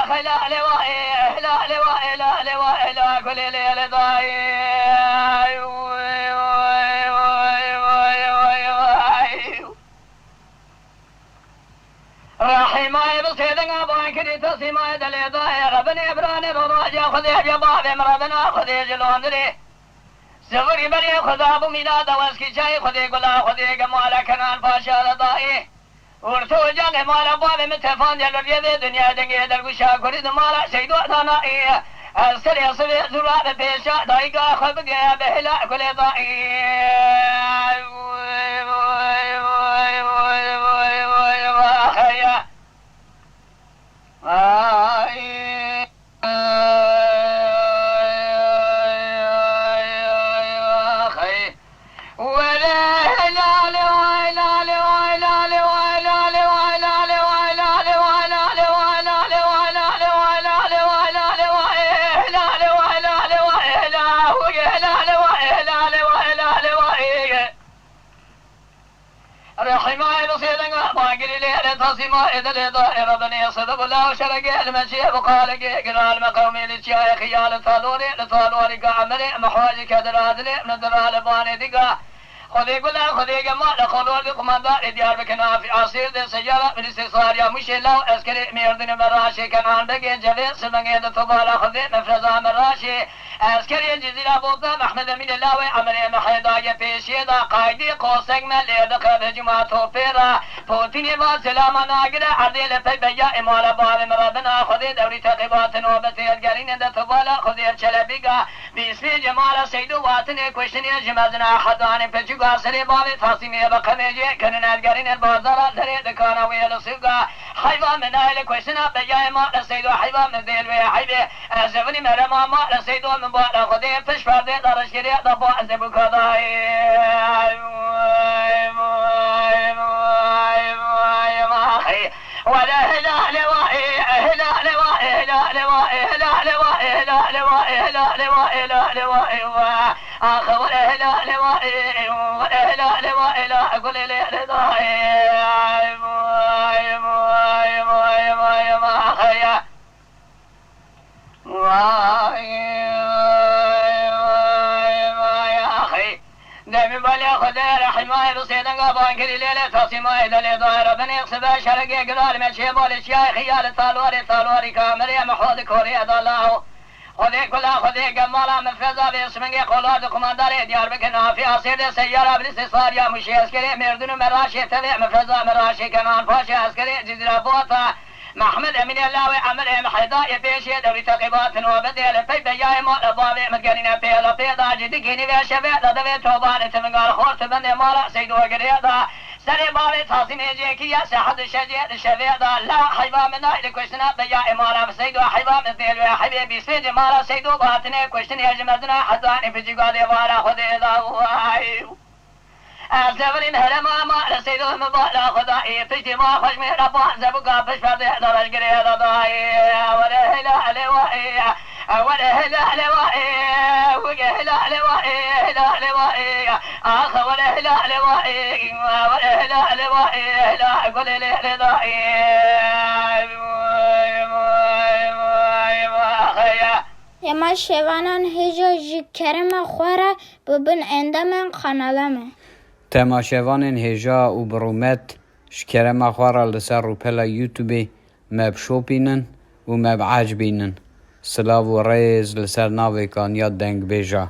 لا لواء لا لواء لا لواء لا كل ليلة ضايع رحماي بصيدنا بانكري تصيما دلي ضايع ربني براني رواجا خذي جباب مرضنا خذي جلوندري سفري بلي خذاب ميلاد واسكي شاي خذي قلا خذي قمالا كنان فاشا ضائع ورثو جاني مالا بابي متفان جل الرياضي دنيا دنيا درقشا كريد مالا سيدو أتانا إيه السري صبي زرار بيشا دايقا خبقيا بهلا كل ضائي رحماي بصيدنا باقري لي تصيما إذا لضائر بني صدق الله شرقي المشي وقالقي قرال مقومي للشيخ خيال لطالوري قعمري محواجي كدرادلي من درال باني دقا خذي قلا خذي قمال خلول بقماندار ديار بكنا في عصير دي سجالة من استثار يا مشي لو اسكري ميردن مراشي كنان بقي جلي سبنجي دطبالا خذي مفرزا مراشي اسكري جزيرة بوطا محمد من الله عمري محيدا يفيشي دا قايدي قوسك ملي دقا بجماعة فيرا فوتيني ما سلاما ناقرة عردي لفي بيا امالا بار مرادنا خذي دوري تقيبات نوبتي القرين دطبالا خذي الشلبيقا باسمي جمال سيدو واتني كوشتني جمازنا حداني فجو قاسري بابي فاصمي بقميجي كننا القرين البازارة دري دكانا ويل سوقا حيبا من اهل كوشنا بيا ما لسيدو حيبا من ذيل ويا حيبي زفني مرما ما لسيدو من بالا خذي فش فردي درشكري دبا زبو كداي ولا هلا لواء هلا لواء لا لواء لا لواء لا لواء لا لواء لا لواء آخر ولا هلا لواء ولا هلا لواء لا أقول لي دمي بالي خذي رحماي بصيدنا بانكري ليلة تصيما إذا لي ظاهرة بني صبا شرقي قلال مشي بولي شياي خيال طالوري كامري محوذ كوري الله خذي كلها خذي قمالا مفرزا باسمنجي قولاد قمانداري ديار بكنا في عصير سيارة بالاستثار يا مشي عسكري مردن مراشي تبع مفرزا مراشي كمان فاشي عسكري جزيرة بوطا محمد امين الله عمل محيدا يفيشي دوري تقيبات وبدل في بياي مال بابي متقرين بيلا بيضا جدكيني في شفيع دبي توبان تمنقال خورت بني مالا سيدو قريضا سري بابي تصيمي جيكي سحد الشجيع الشفيع لا حيبا من نايل كوشتنا بياي مالا سيدو حيبا من ذيل وحبيبي سيدي مالا سيدو باتني كوشتني جمزنا حداني في جيقادي وارا خذي ذا الزفرين هلما ما لسيدو مبالا خدائي تجدي ما خشمي ربان زبقا بشفر درج قريضا ضاي ولا هلا لوائي ولا هلا لوائي وقه هلا لوائي هلا لوائي آخر ولا هلا لوائي ولا هلا لوائي لا قل لي رضائي يما شوانان هجا جي كرم خوره ببن اندامن قنالمه تماشاوان هجا و برومت شکرم خوارا لسر رو پلا یوتیوبی مب شوپینن و مب عجبینن سلاو و ریز لسر ناوی کان یاد دنگ بیجا